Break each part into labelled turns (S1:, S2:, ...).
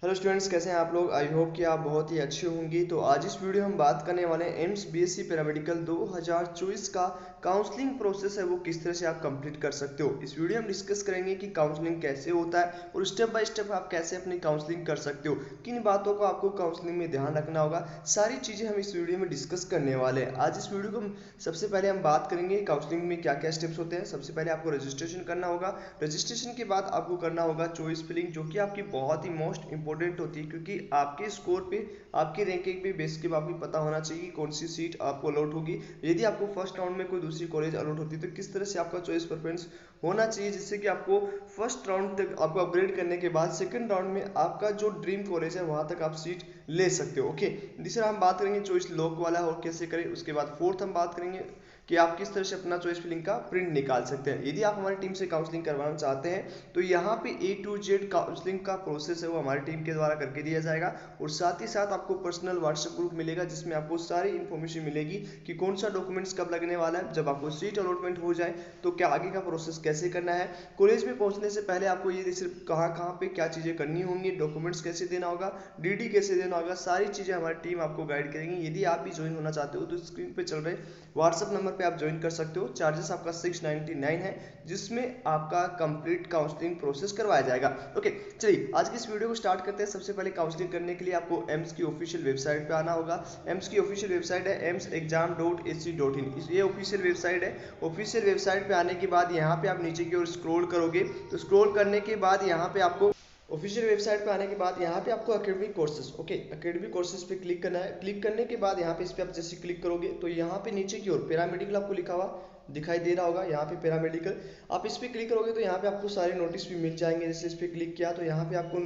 S1: Hello students, कैसे हैं आप लोग। आई होप कि आप बहुत ही अच्छे होंगे। तो आज इस वीडियो हम बात करने वाले हैं एम्स बीएससी पैरामेडिकल 2024 का काउंसलिंग प्रोसेस है वो किस तरह से आप कंप्लीट कर सकते हो। इस वीडियो में डिस्कस करेंगे कि काउंसलिंग कैसे होता है और स्टेप बाय स्टेप आप कैसे अपनी काउंसलिंग कर सकते हो, किन बातों को आपको काउंसलिंग में ध्यान रखना होगा। सारी चीज़ें हम इस वीडियो में डिस्कस करने वाले हैं। आज इस वीडियो को सबसे पहले हम बात करेंगे काउंसलिंग में क्या क्या स्टेप्स होते हैं। सबसे पहले आपको रजिस्ट्रेशन करना होगा। रजिस्ट्रेशन के बाद आपको करना होगा चॉइस फिलिंग, जो कि आपकी बहुत ही मोस्ट इंपॉर्टेंट होती है, क्योंकि आपके स्कोर पे, आपकी रैंकिंग पे बेस के आपको पता होना चाहिए कौन सी सीट आपको अलॉट होगी। यदि आपको फर्स्ट राउंड में कोई दूसरी कॉलेज अलॉट होती है तो किस तरह से आपका चॉइस प्रेफरेंस होना चाहिए, जिससे कि आपको फर्स्ट राउंड तक आपको अपग्रेड करने के बाद सेकंड राउंड में आपका जो ड्रीम कॉलेज है वहां तक आप सीट ले सकते हो। ओके, तीसरा हम बात करेंगे चॉइस लॉक वाला और कैसे करें। उसके बाद फोर्थ हम बात करेंगे कि आप किस तरह से अपना चॉइस फिलिंग का प्रिंट निकाल सकते हैं। यदि आप हमारी टीम से काउंसलिंग करवाना चाहते हैं तो यहाँ पे A to Z काउंसलिंग का प्रोसेस है वो हमारी टीम के द्वारा करके दिया जाएगा, और साथ ही साथ आपको पर्सनल व्हाट्सएप ग्रुप मिलेगा जिसमें आपको सारी इन्फॉर्मेशन मिलेगी कि कौन सा डॉक्यूमेंट्स कब लगने वाला है। जब आपको सीट अलॉटमेंट हो जाए तो क्या आगे का प्रोसेस कैसे करना है। कॉलेज में पहुंचने से पहले आपको ये सिर्फ कहाँ कहाँ पे क्या चीज़ें करनी होंगी, डॉक्यूमेंट्स कैसे देना होगा, DD कैसे देना होगा, सारी चीज़ें हमारी टीम आपको गाइड करेंगी। यदि आप भी ज्वाइन होना चाहते हो तो स्क्रीन पे चल रहे व्हाट्सएप नंबर पे आप ज्वाइन कर सकते हो। चार्जेस आपका 699 है, जिसमें आपका कंप्लीट काउंसलिंग प्रोसेस करवाया जाएगा। ओके, चलिए आज की इस वीडियो को स्टार्ट करते हैं। सबसे पहले काउंसलिंग करने के लिए आपको एम्स की ऑफिशियल वेबसाइट पे आना होगा। एम्स की ऑफिशियल वेबसाइट है emsexam.ac.in, ये ऑफिशियल वेबसाइट है। ऑफिशियल वेबसाइट पे आने के बाद यहाँ पे आप नीचे की ओर स्क्रॉल करोगे तो स्क्रॉल करने के बाद यहाँ पे आपको ऑफिशियल वेबसाइट पे आने के बाद यहाँ पे आपको academic courses, okay, academic courses पे क्लिक करना है। क्लिक करने के बाद यहाँ पे इस पे आप जैसे क्लिक करोगे तो यहाँ पे नीचे की ओर पैरामेडिकल आपको लिखा हुआ दिखाई दे रहा होगा। यहाँ पे पैरामेडिकल आप इस पे क्लिक करोगे तो यहाँ पे आपको सारे नोटिस भी मिल जाएंगे। जैसे इस पे क्लिक किया तो यहाँ पे आपको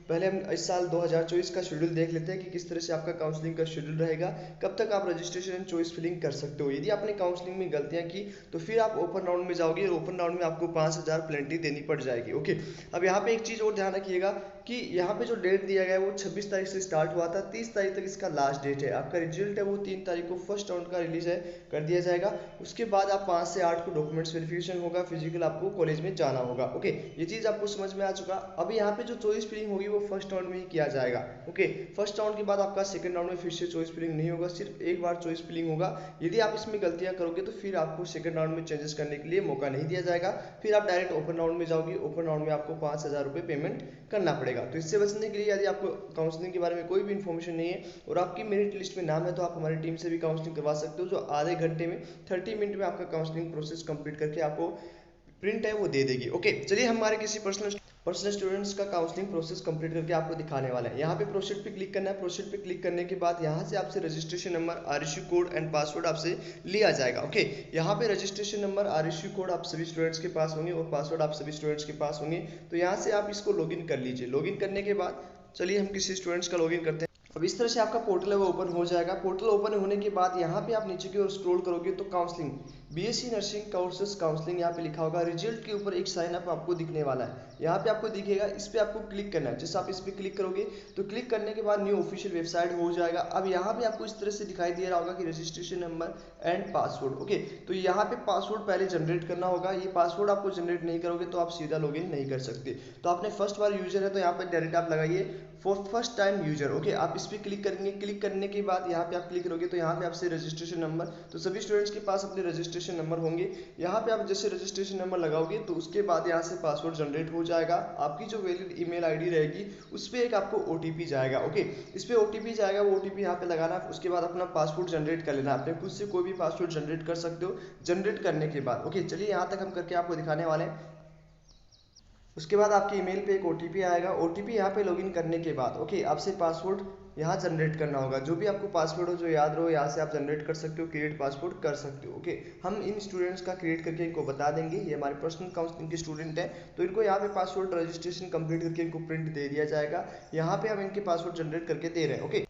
S1: पहले हम इस साल 2024 का शेड्यूल देख लेते हैं कि किस तरह से आपका काउंसलिंग का शेड्यूल रहेगा, कब तक आप रजिस्ट्रेशन एंड चॉइस फिलिंग कर सकते हो। यदि आपने काउंसलिंग में गलतियां की तो फिर आप ओपन राउंड में जाओगे और ओपन राउंड में आपको 5000 प्लेंटी देनी पड़ जाएगी। ओके, अब यहाँ पे एक चीज़ और ध्यान रखिएगा कि यहाँ पे जो डेट दिया गया है वो 26 तारीख से स्टार्ट हुआ था, 30 तारीख तक इसका लास्ट डेट है। आपका रिजल्ट है वो 3 तारीख को फर्स्ट राउंड का रिलीज है कर दिया जाएगा। उसके बाद आप 5 से 8 को डॉक्यूमेंट्स वेरिफिकेशन होगा, फिजिकल आपको कॉलेज में जाना होगा। ओके, ये चीज़ आपको समझ में आ चुका। अभी यहाँ पे जो चॉइस फिलिंग होगी वो फर्स्ट राउंड में ही किया जाएगा। ओके, फर्स्ट राउंड के बाद आपका सेकंड राउंड में फिर से चॉइस फिलिंग नहीं होगा, सिर्फ एक बार चॉइस फिलिंग होगा। यदि आप इसमें गलतियां करोगे तो फिर आपको सेकंड राउंड में चेंजेस करने के लिए मौका नहीं दिया जाएगा। फिर आप डायरेक्ट ओपन राउंड में जाओगे। ओपन राउंड में आपको 5000 रुपये पेमेंट करना पड़ेगा। तो इससे बचने के लिए यदि आपको काउंसलिंग के बारे में कोई भी इन्फॉर्मेशन नहीं है और आपकी मेरिट लिस्ट में नाम है तो आप हमारी टीम से भी काउंसलिंग करवा सकते हो, जो आधे घंटे में 30 मिनट में आपका काउंसलिंग प्रोसेस कंप्लीट करके आपको प्रिंट है वो दे देगी। ओके, चलिए हमारे किसी पर्सनल स्टूडेंट्स का काउंसलिंग प्रोसेस कंप्लीट करके आपको दिखाने वाला है। यहाँ पे प्रोसीड पे क्लिक करना है। प्रोसीड पे क्लिक करने के बाद यहाँ से आपसे registration number, RSU code and password आपसे लिया जाएगा। ओके, यहाँ पे रजिस्ट्रेशन नंबर, RSU कोड आप सभी स्टूडेंट्स के पास होंगे और पासवर्ड आप सभी स्टूडेंट्स के पास होंगे। तो यहाँ से आप इसको लॉगिन कर लीजिए। लॉगिन करने के बाद चलिए हम किसी स्टूडेंट्स का लॉगिन करते हैं। अब इस तरह से आपका पोर्टल है वो ओपन हो जाएगा। पोर्टल ओपन होने के बाद यहाँ पे आप नीचे की ओर स्क्रॉल करोगे तो counselling, BSc nursing courses counselling यहाँ पे लिखा होगा। रिजल्ट के ऊपर एक साइन अप आपको दिखने वाला है, यहाँ पे आपको दिखेगा। इस पे आपको क्लिक करना है। जैसे आप इस पे क्लिक करोगे तो क्लिक करने के बाद न्यू ऑफिशियल वेबसाइट हो जाएगा। अब यहाँ पे आपको इस तरह से दिखाई दे रहा होगा कि registration number and password. Okay, तो यहाँ पे पासवर्ड पहले जनरेट करना होगा। ये पासवर्ड आपको जनरेट नहीं करोगे तो आप सीधा लॉगिन नहीं कर सकते। तो आपने फर्स्ट बार यूजर है तो यहाँ पर डायरेक्ट आप लगाइए for first time user. Okay, आप इस पर क्लिक करेंगे। क्लिक करने के बाद यहाँ पे आप क्लिक करोगे तो यहाँ पे आपसे रजिस्ट्रेशन नंबर, तो सभी स्टूडेंट्स के पास अपने रजिस्ट्रेशन नंबर होंगे। यहाँ पे आप जैसे रजिस्ट्रेशन नंबर लगाओगे तो उसके बाद यहाँ से पासवर्ड जनरेट हो जाएगा। आपकी जो वैलिड ईमेल आईडी रहेगी उस पर एक आपको OTP जाएगा। ओके, इस पर OTP जाएगा, वो OTP यहाँ पे लगाना। उसके बाद अपना पासवर्ड जनरेट कर लेना। अपने खुद से कोई भी पासवर्ड जनरेट कर सकते हो। जनरेट करने के बाद ओके, चलिए यहाँ तक हम करके आपको दिखाने वाले हैं। उसके बाद आपके ईमेल पे एक OTP आएगा। OTP यहाँ पे लॉगिन करने के बाद ओके, आपसे पासवर्ड यहाँ जनरेट करना होगा। जो भी आपको पासवर्ड हो जो याद रहो, यहाँ से आप जनरेट कर सकते हो, क्रिएट पासवर्ड कर सकते हो। ओके, हम इन स्टूडेंट्स का क्रिएट करके इनको बता देंगे। ये हमारे पर्सनल काउंसलिंग के स्टूडेंट हैं तो इनको यहाँ पे पासवर्ड रजिस्ट्रेशन कंप्लीट करके इनको प्रिंट दे दिया जाएगा। यहाँ पे हम इनके पासवर्ड जनरेट करके दे रहे हैं। ओके,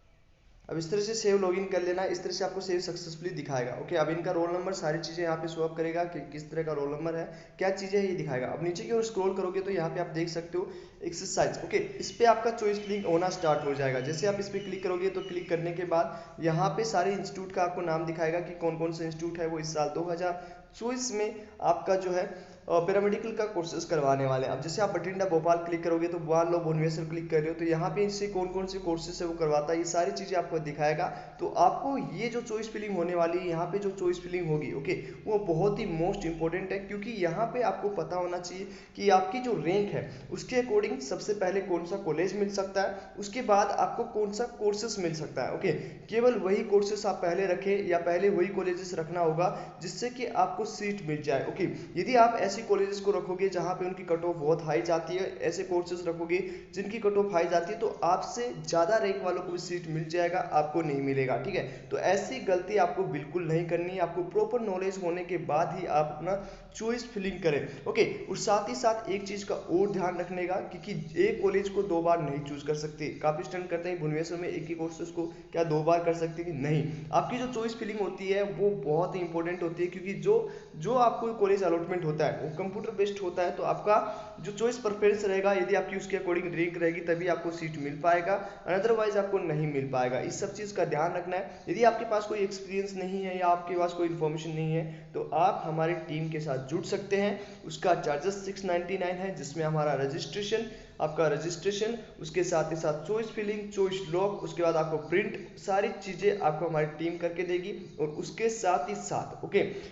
S1: अब इस तरह से सेव लॉगिन कर लेना। इस तरह से आपको सेव सक्सेसफुली दिखाएगा। ओके, अब इनका रोल नंबर, सारी चीज़ें यहाँ पे शो अप करेगा कि किस तरह का रोल नंबर है, क्या चीज़ें है ये दिखाएगा। अब नीचे की ओर स्क्रॉल करोगे तो यहाँ पे आप देख सकते हो एक्सरसाइज। ओके, इस पे आपका चॉइस फिलिंग होना स्टार्ट हो जाएगा। जैसे आप इस पे क्लिक करोगे तो क्लिक करने के बाद यहाँ पे सारे इंस्टीट्यूट का आपको नाम दिखाएगा कि कौन कौन से इंस्टीट्यूट है वो इस साल 2024 में आपका जो है पैरामेडिकल का कोर्सेज करवाने वाले हैं। अब जैसे आप बठिंडा भोपाल क्लिक करोगे तो मान लो भुवनेश्वर क्लिक कर रहे हो तो यहाँ पे इससे कौन कौन से कोर्सेज है वो करवाता है, ये सारी चीज़ें आपको दिखाएगा। तो आपको ये जो चॉइस फिलिंग होने वाली है, यहाँ पे जो चॉइस फिलिंग होगी ओके, वो बहुत ही मोस्ट इंपॉर्टेंट है, क्योंकि यहाँ पे आपको पता होना चाहिए कि आपकी जो रैंक है उसके अकॉर्डिंग सबसे पहले कौन सा कॉलेज मिल सकता है, उसके बाद आपको कौन सा कोर्सेज मिल सकता है। ओके, केवल वही कोर्सेज आप पहले रखें या पहले वही कॉलेजेस रखना होगा जिससे कि आपको सीट मिल जाए। ओके, यदि आप ऐसी कॉलेजेस को रखोगे जहाँ पे उनकी कट ऑफ बहुत हाई जाती है, ऐसे कोर्सेज रखोगे जिनकी कट ऑफ हाई जाती है, तो आपसे ज़्यादा रैंक वालों को भी सीट मिल जाएगा, आपको नहीं मिलेगा। ठीक है, तो ऐसी गलती आपको बिल्कुल नहीं करनी है। आपको प्रॉपर नॉलेज होने के बाद ही आप अपना चॉइस फिलिंग करें। ओके, और साथ ही साथ एक चीज़ का और ध्यान रखने का कि एक कॉलेज को दो बार नहीं चूज कर सकते। काफ़ी स्टूडेंट करते हैं भुवनेश्वर में एक ही कोर्सेज को क्या दो बार कर सकते हैं, नहीं। आपकी जो चॉइस फिलिंग होती है वो बहुत ही इंपॉर्टेंट होती है, क्योंकि जो आपको कॉलेज अलॉटमेंट होता है वो कंप्यूटर बेस्ड होता है। तो आपका जो चॉइस प्रेफरेंस रहेगा, यदि आपकी उसके अकॉर्डिंग रैंक रहेगी तभी आपको सीट मिल पाएगा, अदरवाइज आपको नहीं मिल पाएगा। इस सब चीज़ का ध्यान रखना है। यदि आपके पास कोई एक्सपीरियंस नहीं है या आपके पास कोई इन्फॉर्मेशन नहीं है तो आप हमारी टीम के साथ जुड़ सकते हैं। उसका चार्जेस 699 है, जिसमें हमारा रजिस्ट्रेशन, आपका रजिस्ट्रेशन, उसके साथ ही साथ चॉइस फिलिंग, चॉइस लॉक, उसके बाद आपको प्रिंट, सारी चीज़ें आपको हमारी टीम करके देगी। और उसके साथ ही साथ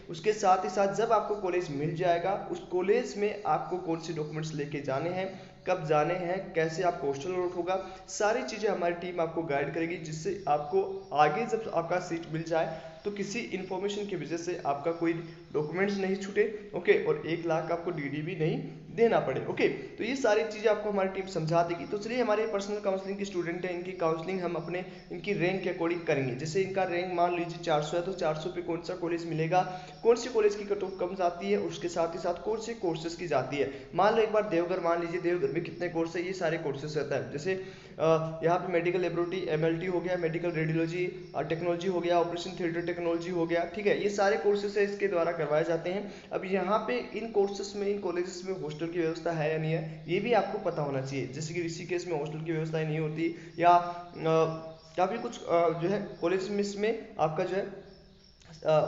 S1: उसके साथ ही साथ जब आपको कॉलेज मिल जाएगा, उस कॉलेज में आपको कौन से डॉक्यूमेंट्स लेके जाने हैं, कब जाने हैं, कैसे आपको हॉस्टल अलॉट होगा, सारी चीज़ें हमारी टीम आपको गाइड करेगी, जिससे आपको आगे जब आपका सीट मिल जाए तो किसी इन्फॉर्मेशन की वजह से आपका कोई डॉक्यूमेंट्स नहीं छूटे। ओके, और 1 लाख आपको डीडी भी नहीं देना पड़े। ओके, तो ये सारी चीज़ें आपको हमारी टीम समझा देगी। तो चलिए, हमारे पर्सनल काउंसलिंग के स्टूडेंट हैं, इनकी काउंसलिंग हम अपने इनकी रैंक के अकॉर्डिंग करेंगे। जैसे इनका रैंक मान लीजिए 400 है, तो 400 पे कौन सा कॉलेज मिलेगा, कौन सी कॉलेज की कट ऑफ कम जाती है, उसके साथ ही साथ कौन से कोर्सेज की जाती है। मान लो एक बार देवघर, मान लीजिए देवघर में कितने कोर्स है, ये सारे कोर्सेज रहता है। जैसे यहाँ पे मेडिकल लेबोरेटरी MLT हो गया, मेडिकल रेडियोलॉजी टेक्नोलॉजी हो गया, ऑपरेशन थिएटर टेक्नोलॉजी हो गया। ठीक है, ये सारे कोर्सेज है इसके द्वारा करवाए जाते हैं। अब यहाँ पे इन कोर्सेज में, इन कॉलेजेस में हॉस्टल की व्यवस्था है या नहीं है, ये भी आपको पता होना चाहिए। जैसे कि ऋषिकेश में हॉस्टल की व्यवस्था नहीं होती, या काफ़ी कुछ जो है कॉलेज में इसमें आपका जो है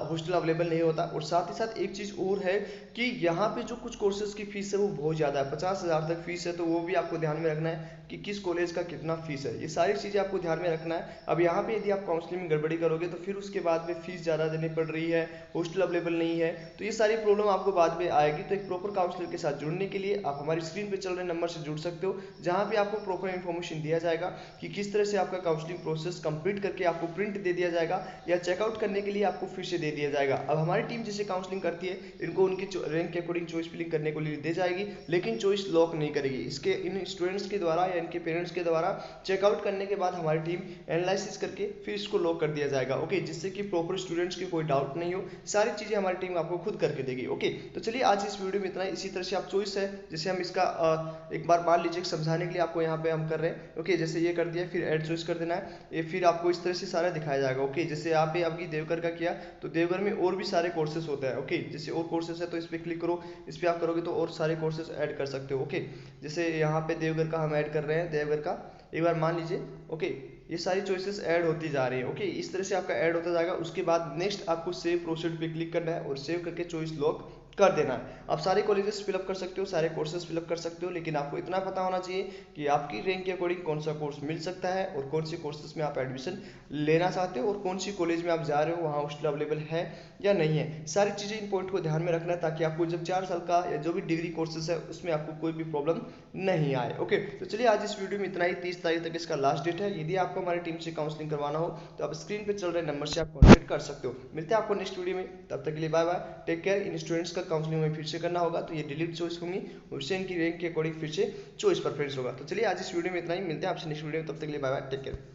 S1: हॉस्टल अवेलेबल नहीं होता। और साथ ही साथ एक चीज़ और है कि यहाँ पे जो कुछ कोर्सेज की फीस है वो बहुत ज़्यादा है, 50,000 तक फीस है। तो वो भी आपको ध्यान में रखना है कि किस कॉलेज का कितना फीस है, ये सारी चीज़ें आपको ध्यान में रखना है। अब यहाँ पे यदि आप काउंसलिंग में गड़बड़ी करोगे तो फिर उसके बाद में फीस ज़्यादा देनी पड़ रही है, हॉस्टल अवेलेबल नहीं है, तो ये सारी प्रॉब्लम आपको बाद में आएगी। तो एक प्रॉपर काउंसलर के साथ जुड़ने के लिए आप हमारी स्क्रीन पर चल रहे नंबर से जुड़ सकते हो, जहाँ पे आपको प्रॉपर इन्फॉर्मेशन दिया जाएगा कि किस तरह से आपका काउंसलिंग प्रोसेस कंप्लीट करके आपको प्रिंट दे दिया जाएगा, या चेकआउट करने के लिए आपको फिर से दे दिया जाएगा। अब हमारी टीम जैसे काउंसलिंग करती है, इनको उनकी रैंक के अकॉर्डिंग चॉइस फिलिंग करने को लिए दे जाएगी, लेकिन चॉइस लॉक नहीं करेगी। इसके इन स्टूडेंट्स के द्वारा या इनके पेरेंट्स के द्वारा चेकआउट करने के बाद हमारी टीम एनालिसिस करके फिर इसको लॉक कर दिया जाएगा। ओके, जिससे कि प्रॉपर स्टूडेंट्स की कोई डाउट नहीं हो, सारी चीज़ें हमारी टीम आपको खुद करके देगी। ओके, तो चलिए आज इस वीडियो में इतना ही। इसी तरह से आप चॉइस है, जैसे हम इसका एक बार मान लीजिए समझाने के लिए आपको यहाँ पे हम कर रहे हैं। ओके, जैसे ये कर दिया, फिर ऐड चॉइस कर देना है, ये फिर आपको इस तरह से सारा दिखाया जाएगा। ओके, जैसे यहाँ पे आपकी देवघर का किया तो देवघर में और भी सारे कोर्सेज होता है। ओके, जैसे और कोर्सेज है तो इस पर क्लिक करो, इस पर आप करोगे तो और सारे कोर्सेज ऐड कर सकते हो। ओके, जैसे यहाँ पे देवघर का हम ऐड कर रहे हैं, देवघर का एक बार मान लीजिए। ओके, ये सारी चॉइसेस ऐड होती जा रही है। ओके, इस तरह से आपका ऐड होता जाएगा। उसके बाद नेक्स्ट आपको सेव प्रोसीड पे क्लिक करना है और सेव करके चॉइस लॉक कर देना है। आप सारे कॉलेजेस फिलअप कर सकते हो, सारे कोर्सेज फिलअप कर सकते हो, लेकिन आपको इतना पता होना चाहिए कि आपकी रैंक के अकॉर्डिंग कौन सा कोर्स मिल सकता है और कौन से कोर्सेज में आप एडमिशन लेना चाहते हो और कौन सी कॉलेज में आप जा रहे हो वहाँ हॉस्टल अवेलेबल है या नहीं है। सारी चीज़ें इन पॉइंट को ध्यान में रखना है ताकि आपको जब 4 साल का या जो भी डिग्री कोर्सेज है उसमें आपको कोई भी प्रॉब्लम नहीं आए। ओके, तो चलिए आज इस वीडियो में इतना ही। 30 तारीख तक इसका लास्ट डेट है। यदि आपको हमारी टीम से काउंसलिंग करवाना हो तो आप स्क्रीन पे चल रहे नंबर से आप कॉन्टैक्ट कर सकते हो। मिलते हैं आपको नेक्स्ट वीडियो में, तब तक के लिए बाय बाय, टेक केयर। इन स्टूडेंट्स का काउंसलिंग में फिर से करना होगा तो ये डिलीट चॉइस होंगी, उससे इनकी रैंक के अकॉर्डिंग फिर से चॉइस प्रेफरेंस होगा। तो चलिए आज इस वीडियो में इतना ही। मिलते हैं आपसे नेक्स्ट वीडियो में, तब तक के लिए बाय बाय, टेक केयर।